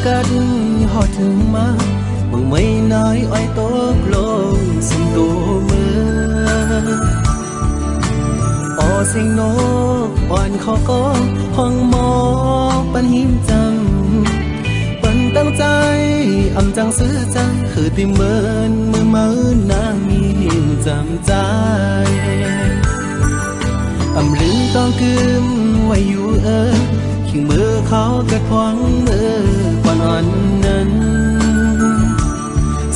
กันหอดถึงมามึงไม่น้อยอ้อยตกลงสุ่มตัวมือออเสียงนกอ่อนขอก็ห้องหมอปันหิมจำปันตั้งใจอำจังซื้อจังคือติเมินมือมือนางมีหิมจำใจอำลืมต้องกึมไว้อยู่ขิงมือเขากระพวงมือก่อนอ่อนนั้น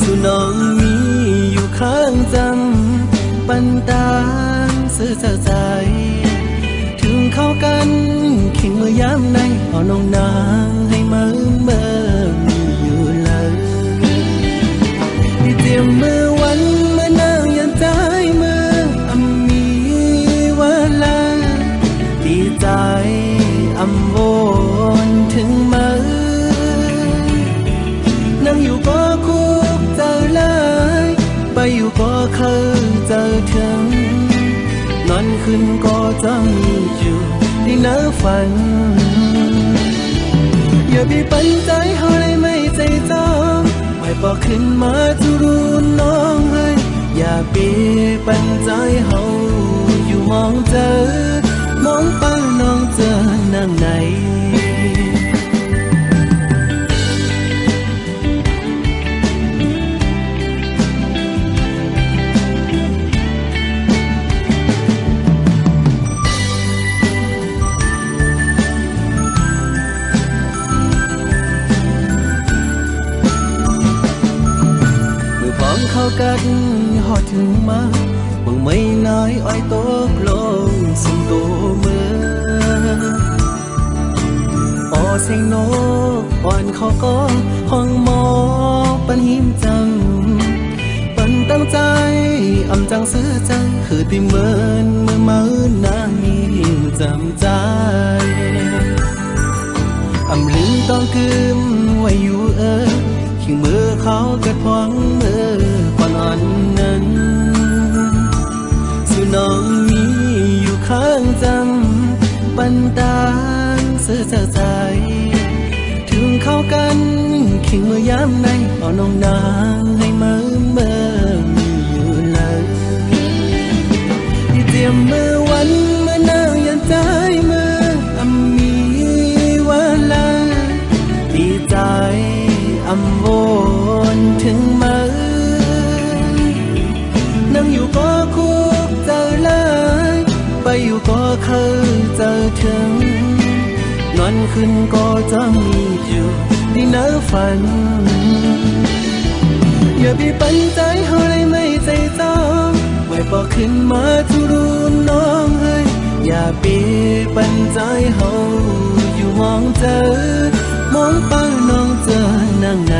สุน้องมีอยู่ข้างจำปันตางซื้อใจถึงเข้ากันขิงมือย้ำในเอาน้องนางให้มือมีอยู่เลยที่เตรียมมือวันเมื่อนางยันใจมืออำมีวันลาดีใจอำวนถึงมือนั่งอยู่ก็คุกเจอเลยไปอยู่ก็เคยเจอถึงนอนขึ้นก็จะมีอยู่ที่เนื้อฝันอย่าไปปันใจเขาเลยไม่ใจจองไม่บอกขึ้นมาจะรู้น้องให้อย่าไปปันใจเขาอยู่มองเจอมองไปน้องเจอนั่งไหนเข้ากันหอดถึงมามึงไม่น้อยอ้อยตกลงสุ่มตัวมือออเสียงนกอ่อนขอก็ห้องหมอปันหิมจำปันตั้งใจอำจังซื้อจังคือติเมินมือมือนางมีหิมจำใจอำลืมต้องกึมไว้อยู่ขิงมือเขากระพวงมือก่อนอ่อนนั้นสุน้องมีอยู่ข้างจำปันตางซื้อใจถึงเข้ากันขิงมือย้ำในเอาน้องนางให้มือมีอยู่เลยที่เตรียมมือวันเมื่อนางยันใจมืออำมีวันลาดีใจอำวนถึงมือนั่งอยู่ก็คุกเจอเลยไปอยู่ก็เคยเจอถึงนอนขึ้นก็จะมีอยู่ที่เนื้อฝันอย่าไปปันใจเขาเลยไม่ใจจองไม่บอกขึ้นมาจะรู้น้องให้อย่าไปปันใจเขาอยู่มองเจอมองไปน้องเจอนั่งไหน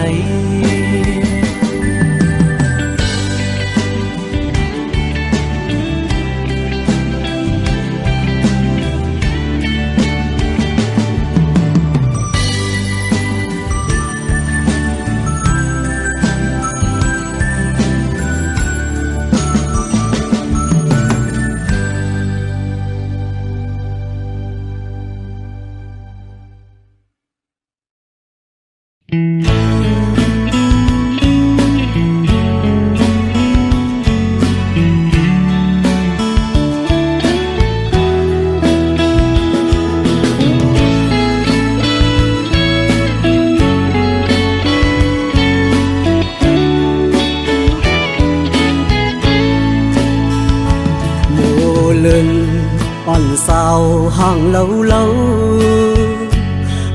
อ่อนสาวห่างเล่า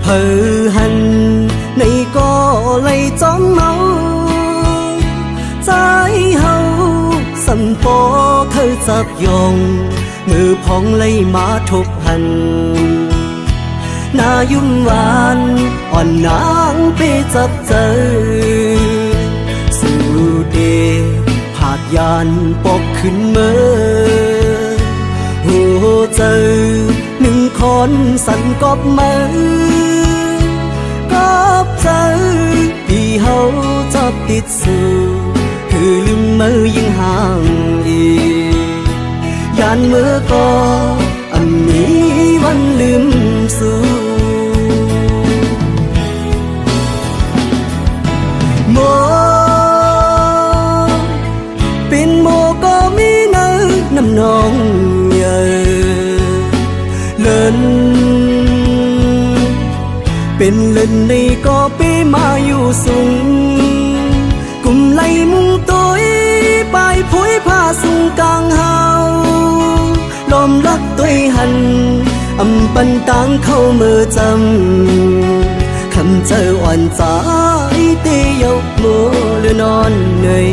เพอหันในก็เลยจอมเมาใจเฮาสันปอเคยจับยองมือพองเลยมาทบหันหน้ายุ่มหวานอ่อนนางไปจับเจอสู่เดผาดยานปอกขึ้นเมื่อเจอหนึ่งคนสั่นกอบมือกอบเจอที่เฮาจะติดสู่คือลืมมือยิ่งห่างอียานมือก็อันนี้วันลืมสู่ นเป็นเล่นในก็เป้มาอยู่สูงกุมไลมุงตัวปลายผุยผ้าสูงกลางเฮาลมรักตัวหันอำปันตังเข้ามือจำคำเจออ่อนใจเตยกโมหรือนอนเหนื่อย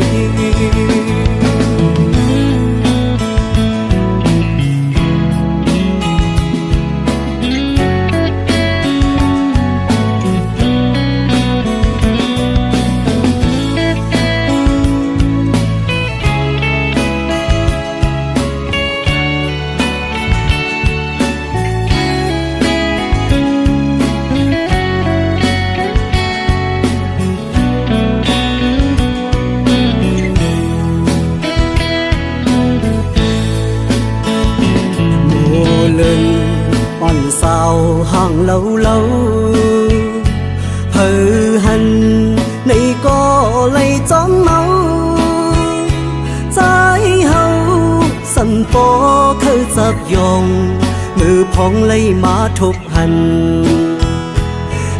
อ่อนสาวห่างเล่าเพอหันในก็เลยจอมเมาใจเฮาสันปอเคยจับยองมือพองเลยมาทบหัน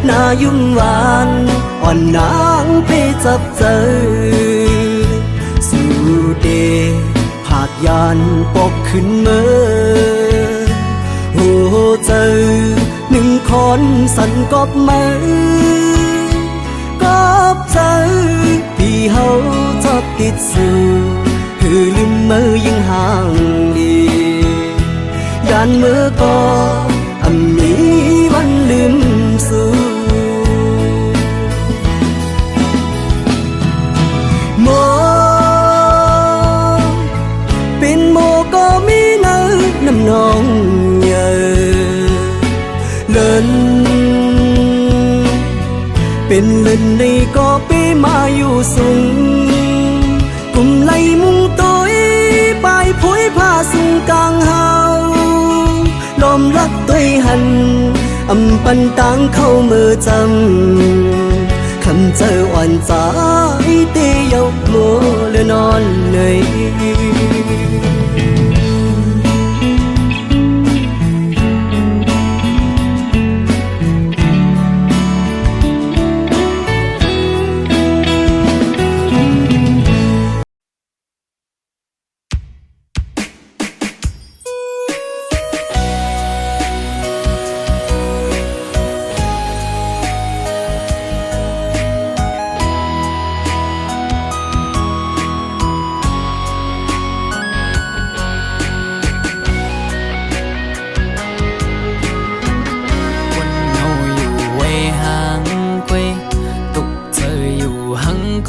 หน้ายุ่งหวานอ่อนนางไปจับเจอสู่เดผากยานปอกขึ้นเมื่อโอ้เจอหนึ่งคนสั่นกอบมือกอบเจอที่เฮาชอบติดสู่คือลืมมือยิ่งห่างดียานมือก็มีวันลืมสู่โมเป็นโมก็มีเนื้อน้ำนองเป็นเล่นในก็เป้มาอยู่สูงกุมไลมุงตัวปลายผุยผ้าสูงกลางเฮาลมรักตัวหันอำปันตังเข้ามือจำคำเจออ่อนใจเตยกโมหรือนอนเหนื่อย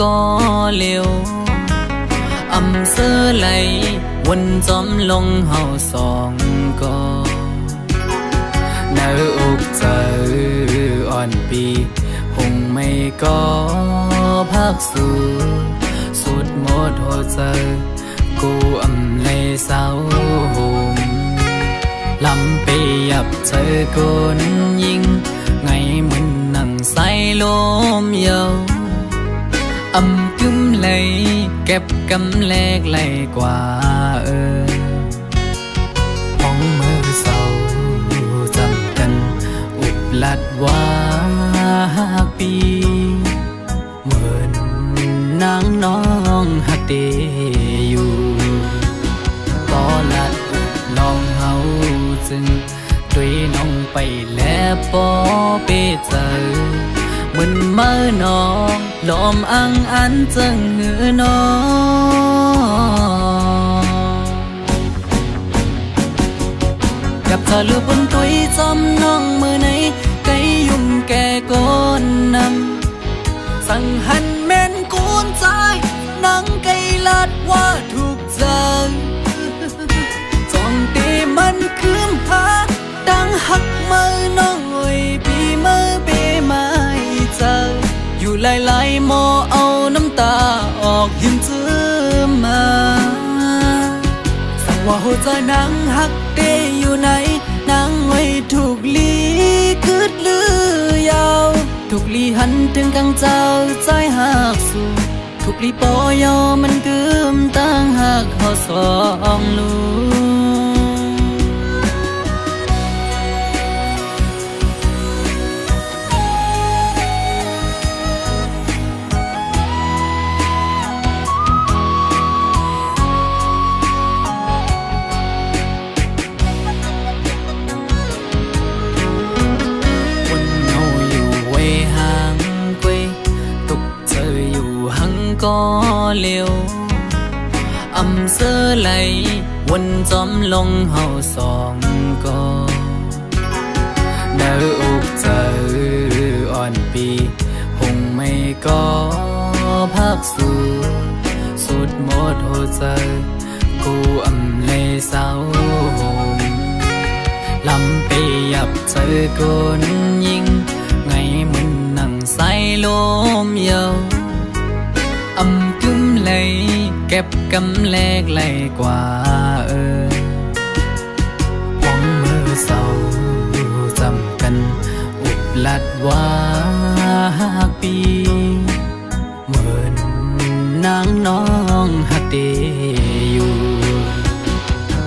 ก็เร็วอำเสอไหลวนจอมลงเฮาสองก็เนื้ออกเจออ่อนปีหงไม่ก็พักสู่สุดหมดหัวใจกูอำเลยเศร้าหมลำไปยับเธอคนยิงไงมึนนั่งใส่ลมเยาอำกึมเลยเก็บกำแลกไหลกว่าห้องมือเศร้าจำกันอุบลัดว่าปีเหมือนนางน้องหักเดอยู่ก็ลัดอุบลองเฮาจึงด้วยน้องไปแล้วปอเปเจอเหมือนเมื่อน้องลมอังอันจังเหือน้องกับเธอลือบนตุยจำน้องมือไหนไกยุ่มแก่ก้นนำสั่งหันแม่นกูนใจนังไกลัดว่าถูกใจจ้องตีมันคืมพาดังหักมือน้องโอยปีมือเปมาเจออยู่หลายๆโมเอาน้ำตาออกยิ้มจื้อมาสั่งว่าหัวใจนางหักเดอยู่ไหนนางไว้ถูกลีคืดลือยาวถูกลีหันถึงกังเจ้าใจหักสู่ถูกลีปอยอมันกึมตั้งหักเขาสองลูก ก็เร็วอำเสอไหลวนจอมลงเฮาสองก็เนื้ออกเจออ่อนปีหงไม่ก็พักสู่สุดหมดหัวใจกูอำเลยเศร้าหงลำไปยับเจอคนยิงไงมันนั่งใส่ลมเยาอำกึ้มเลยเก็บกำแลกไหลกว่าห้องมือเศร้าจำกันอุบลัดว่าปีเหมือนนางน้องหักเดอยู่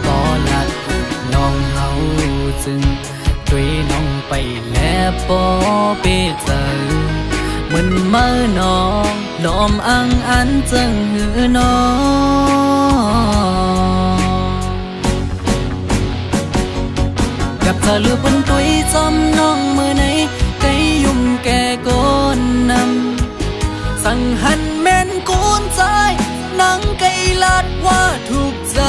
ก็ลัดน้องเฮาจึงด้วยน้องไปแล้วปอเปเจอเหมือนเมื่อน้องลมอังอันจึงหือน้องกับเธอลือบนตุยจำน้องมือไหนไกยุ่มแก่ก้นนำสั่งหันแม่นกูนใจนังไกลาดว่าถูกใจ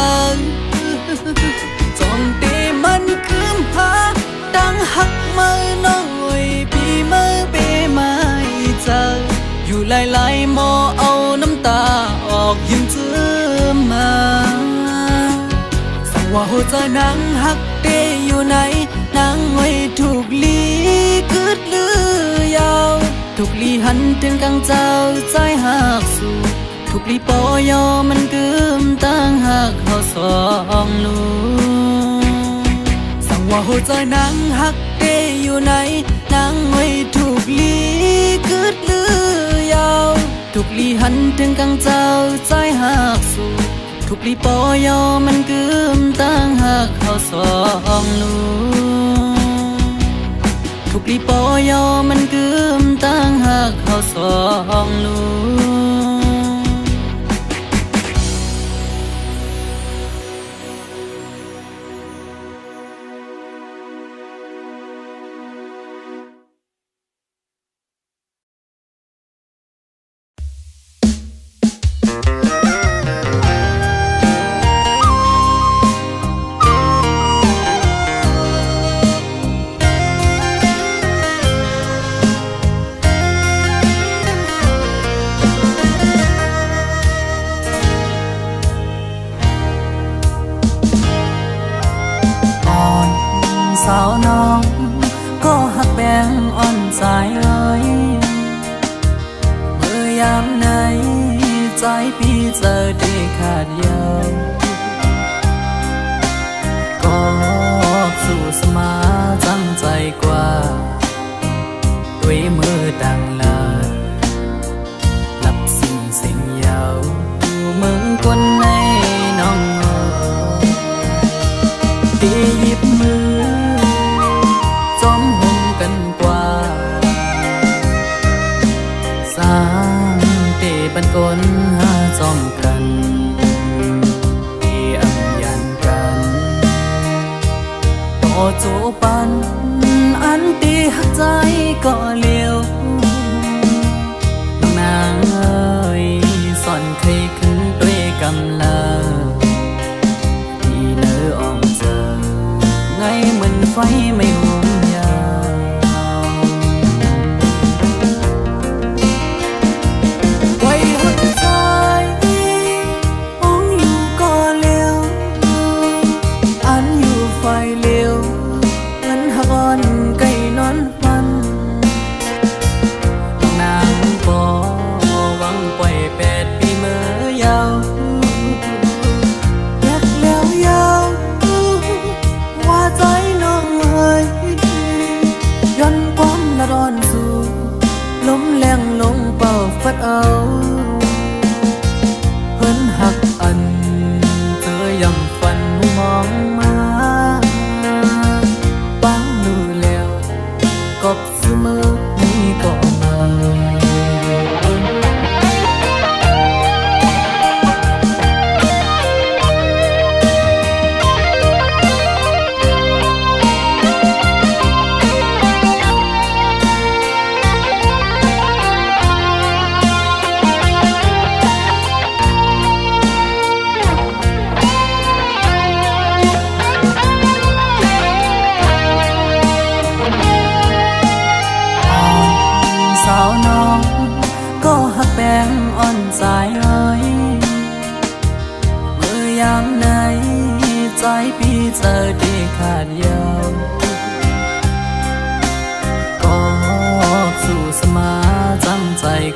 จงตีมันคืมหาดังหักมือน้องไว้ปีมือเปไม่เจออยู่หลายๆหมอเอาน้ำตาออกยิ้มเชื่อมาสั่งว่าหัวใจนางหักเตอยู่ไหนนางไว้ถูกลีกึดลือยาวถูกลีหันถึงกลางเจ้าใจหักสู่ถูกลีปอยอมันกึมตั้งหักเขาสองลูกสั่งว่าหัวใจนางหักเตอยู่ไหนนางไว้ถูกลีกึดลือยาวถูกลีหันถึงกลางเจ้าใจหักสู่ถูกลีปอยอมันกึมตั้งหักเขาสองลูกถูกลีปอยอมันกึมตั้งหักเขาสองลูกสาวน้องก็หักแบงอ่อนใจเลยเมื่อยามไหนใจพี่เจอได้ขาดยาวก็สู่สมาจังใจกว่าด้วยมือดังลาหลับสิ่งเสียงยาวเมืองคนในน้องที่หยิบมือจอมหุ่มกันกว่าสร้างเตบันกลหาจอมกันที่อำยันกันต่อโจปันอันตีหักใจก็เลี้ยวน้องนางเอ้ยสอนเคยขึ้นด้วยกำลาที่เนื้ออ่อมเจอไงเหมือนไฟไม่ห่วงยาวไว้หักใจมองอยู่ก็เลี้ยวอันอยู่ไฟเลี้ยวอันหักอ่อนไก่นอนฟันน้องนางปอหวังปล่อย8 ปีเมื่อยาวอยากแล้วยาวว่าใจน้องเอ้ยย้อนความละร้อนสู่ลมแรงลงเป่าฟัดเอาเพิ่นหักอันเจอยำฟันมองมาปังดูแล้วกบเสมอนี่ก็มา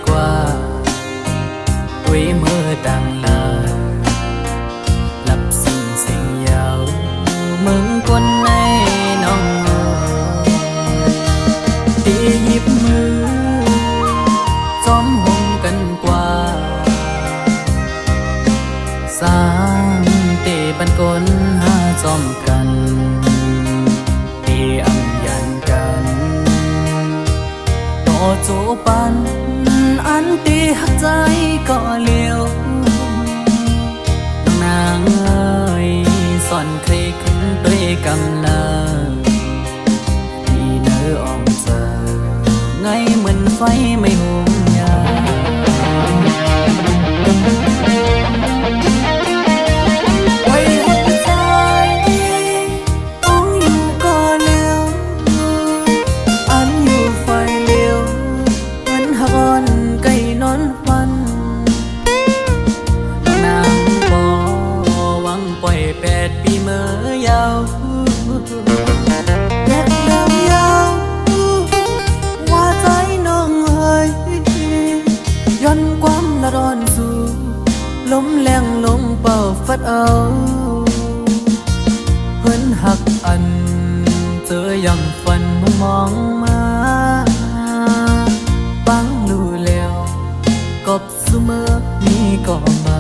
กว่าvới mơ đang lờ lập sinh sinh giàu mừng quân này nong đi nhịp mưa xóm hùng cân qua sáng tê ban con ha xóm cần tê âm dàn cần tổ chỗ ban anh tê hắt trái cọ liều nàng ơi son khay khấn tôi cầm lờ đi nỡ ong giờ ngay mình phải mấy hôm nhà quay hết trái ông yêu cọ liều anh yêu phải liều vẫn hòn cây nón văn nàng bỏวังปล่อย8 ปีเมื่อยาวแดดยาวยาวว่าใจน้องเอ๋ยย้อนความละร้อนสู่ลมแรงลมเป่าฟัดเอาเหินหักอันเจอยังฝันมองมาบังรู้แล้วกบเสมอนี้ก็มา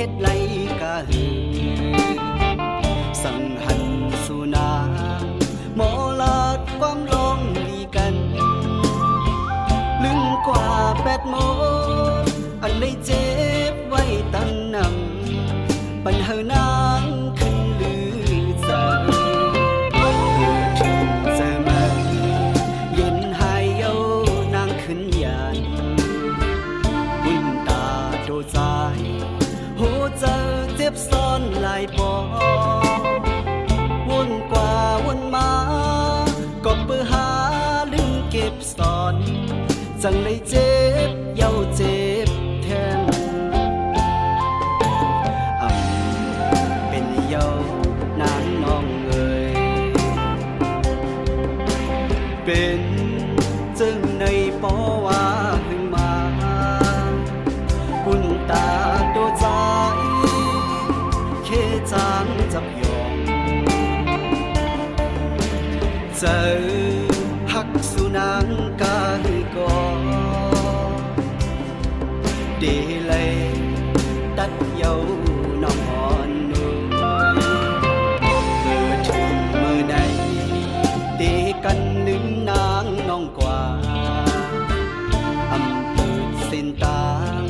เฮ็ดไรกะหือสังหันสู่นางหมอลาดความลงลีกันลึงกว่า8 โมงอันได้เจ็บไว้ตั้งนำปัญหานางขึ้นลือเจอเพื่อถึงจะมาเย็นหายเย้านางขึ้นยานบุญตาโดใจหัวใจเจ็บซ่อนหลายปอวนกว่าวนมาก็เปื้อหาลืมเก็บซ่อนจังเลยเจ็บเย้าเจ็บแทนเป็นเย้านางน้องเอ๋ยเป็นจึงในปอว่าหึงมาบุญตาตัวใจจางจับยองเจอหักสุนังกาหือกอเดเลยตัดเยาน้องอ่อนนุ่มเกิดถึงเมื่อใดเตกันนึงนางน้องกว่าอำเภอเส้นตาง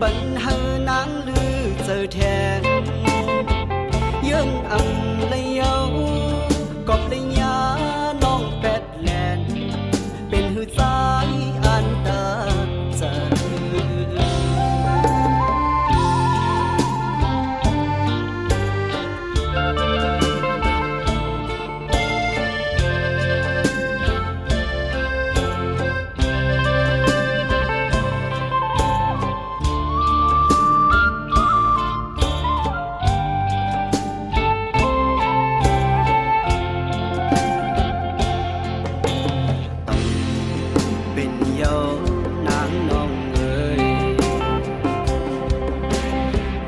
ปัญหานางลือเจอแทนยืนอังเลยเยากอบเลยยาน้อง8 แลนเป็นหือใจอันตาเจอ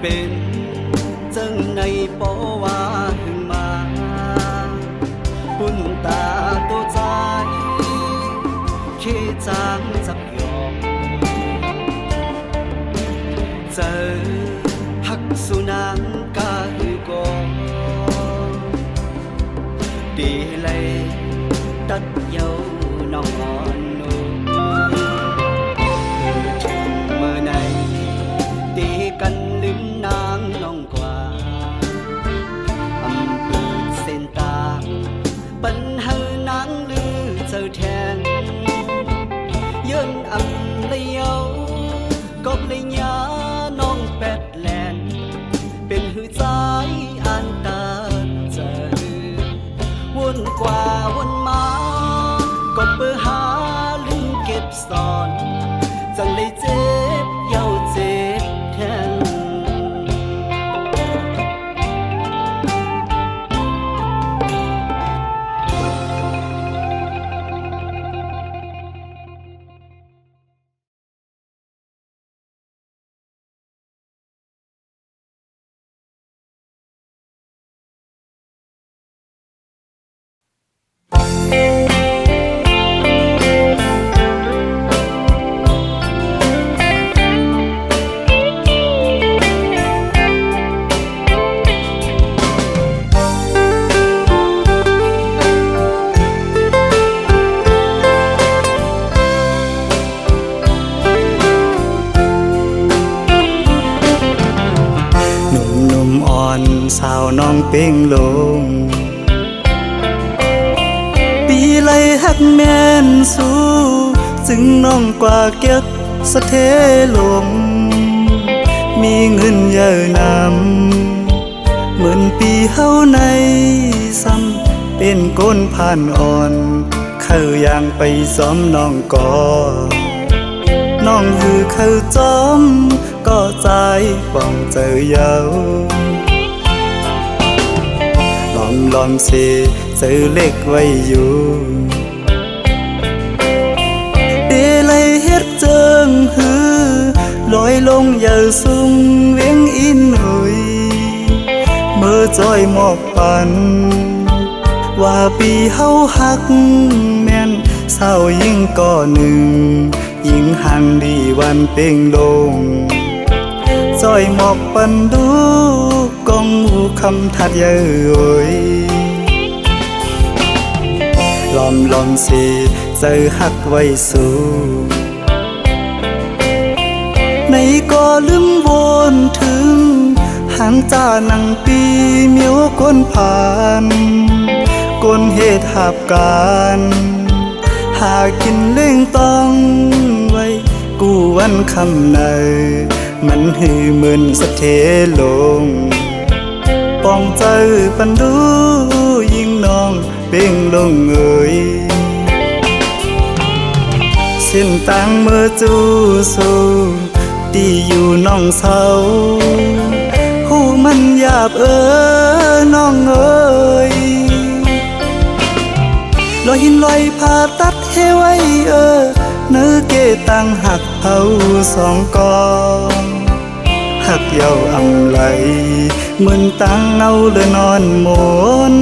เป็นจังในปอว่าหึงมาปุ่นตาตัวใจเคจางจับยอมเจอ ยินอำเลยเยาก็เลยยาน้องแปดแลนเป็นหือใจอ่านตาเจอวนกว่าวนมาก็เปิดหาลืมเก็บซ่อนจังเลยเจ็บเย้าเจ็บแทนสาวน้องเป่งลงปีไลหักแม่นสู้จึงน้องกว่าเก็บสะเทลมมีเงินเยอะนำเหมือนปีเฮาในซ้ำเป็นก้นผ่านอ่อนเข้าย่างไปซ้อมน้องก่อน้องหือเข้าจอมก็ใจป้องเจอเยาลอมเสเจอเล็กไว้อยู่เดลัยเฮ็ดเจิงหือลอยลงอย่าสูงเวียงอินหุยเมื่อจอยหมอกปันว่าปีเฮาหักแม่นเศร้ายิ่งก่อหนึ่งยิ่งห่างดีวันเป่งลงจอยหมอกปันดูกองหูคำทัดเย้ยลอมสิเจอหักไว้สู่ในก็ลืมวนถึงหางจ้านังปีเมียวก้นผ่านก้นเหตุหาบการหากินเล่งต้องไว้กูวันคำในมันหือเหมือนสะเทลงป้องใจปันดูยิ่งน้องเป่งลงเอ่ยเส้นต่างเมื่อจูสู่ตีอยู่น้องเศร้าหูมันหยาบน้องเอ่ยลอยหินลอยผ่าตัดให้ไว้เนื้อเกตังหักเผาสองกองหักเย้าอำไหลเหมือนตังเอาเลยนอนหมน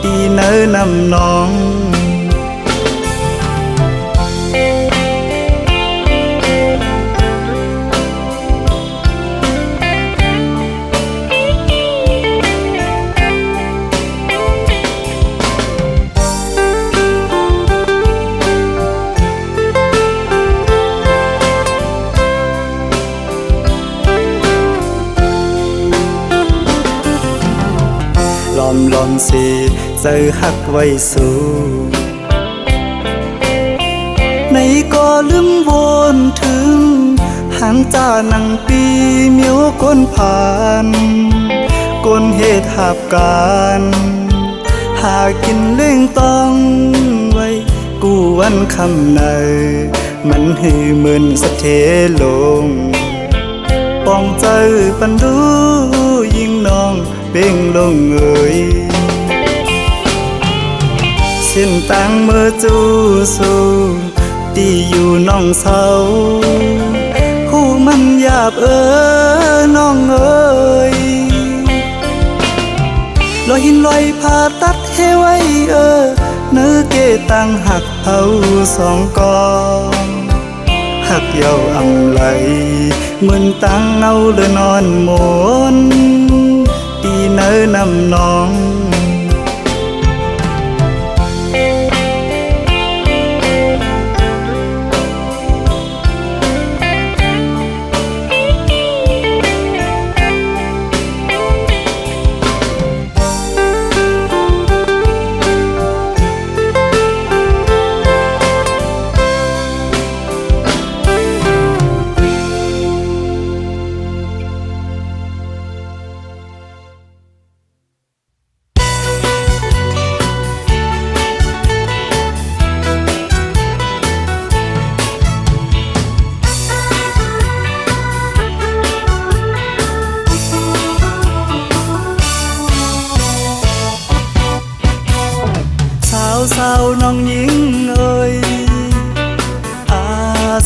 ตีเนื้อนำน้องลอมสิเจอหักไว้สู่ในก็ลืมวนถึงหางจ้านังปีเมียวก้นผ่านก้นเหตุหาบการหากินเล่งต้องไว้กูวันคำในมันหือเหมือนสะเทลงป้องใจปันดูยิ่งน้องเป่งลงเอ่ยเส้นต่างเมื่อจูสู่ตีอยู่น้องเศร้าหูมันหยาบน้องเอ่ยลอยหินลอยผ่าตัดให้ไว้เนื้อเกตังหักเผาสองกองหักเย้าอำไหลเหมือนตังเอาเลยนอนหมนตีเนื้อนำน้อง ล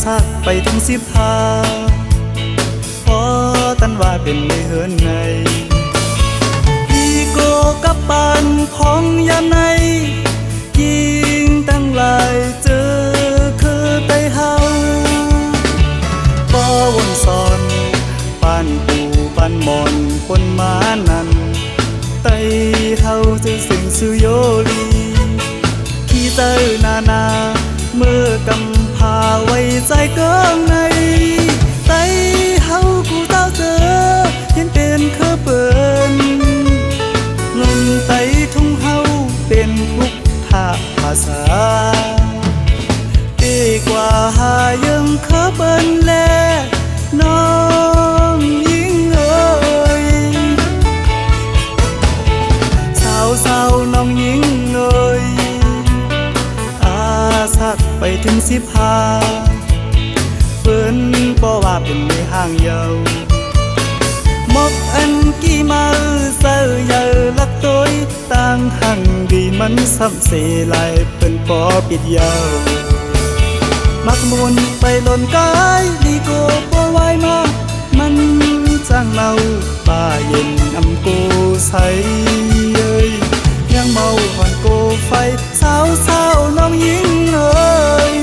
สักไปถึง15พอตันว่าเป็นในเฮือนในอีโกกับปานของยามในยิงตั้งหลายเจอคือไตเฮาปอวนสอนปานปูปานหมอนคนมานั้นไตเฮาจะสิงสุโยลีขี้เตอนาเมื่อกำพาไว้ใจเกิงในไตเฮากูเต้าเจอเห็นเป็นคือเปิ้นเงินไตทุ่งเฮาเป็นทุกภาษาดีกว่าหายังเคอเปิ้นแลน้องยิ่งเอ่ยสาวน้องยิ่งเอ่ยอาสักไปถึง15เปิ้นบ่ว่าเป็นในห้างเยาวมกอันกี่มาเสือเยาลักตัวต่างหังดีมันซ้ำเสลายเป็นปอปิดยาวมักมุนไปหล่นกายลีโกปวายมามันจ้างเมาป่าเย็นอำโกใสเอ้ยยังเมาหอนโกไฟสาวน้องยิ่งเอ้ย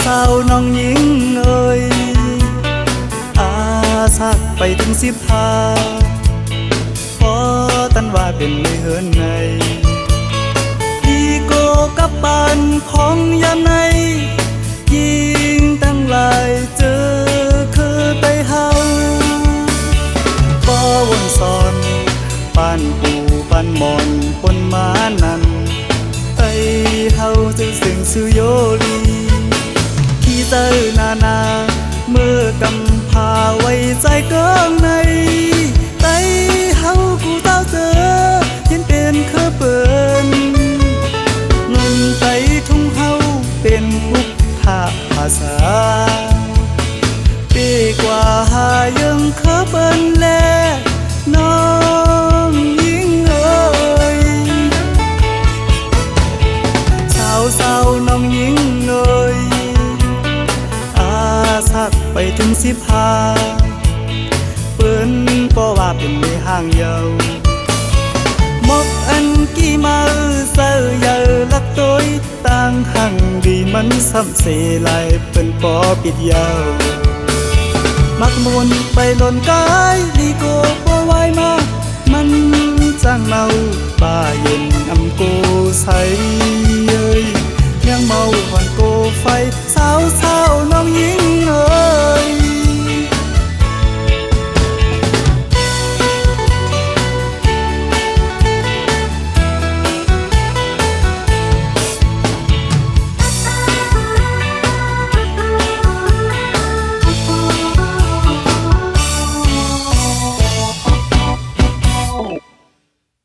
สาวน้องหญิงเอ่ยอาสักไปถึง15พอตันว่าเป็นในเฮือนในอีโกกับปานของยามในยิงตั้งหลายเจอคือไตเฮาปอวนสอนปานปูปานหมอนปนมานั้นไตเฮาจะสิงสุโยลีเตอนาเมื่อกำพาไว้ใจเกิงในไตเฮากูเต้าเจอเห็นเป็นคือเปิ้นเงินไตทุ่งเฮาเป็นพุกภาษาดีกว่าหายังคือเปิ้นแลน้องยิ่งเอ่ยสาวน้องยิ่งเอ่ยสักไปถึง15เปิ้นบ่ว่าเป็นในห้างเยาวมกอันกี่มาเสือเยาลักตัวต่างหังดีมันซ้ำเสลายเป็นปอปิดยาวมักมุนไปหล่นกายลีโกปวายมามันจ้างเมาป่าเย็น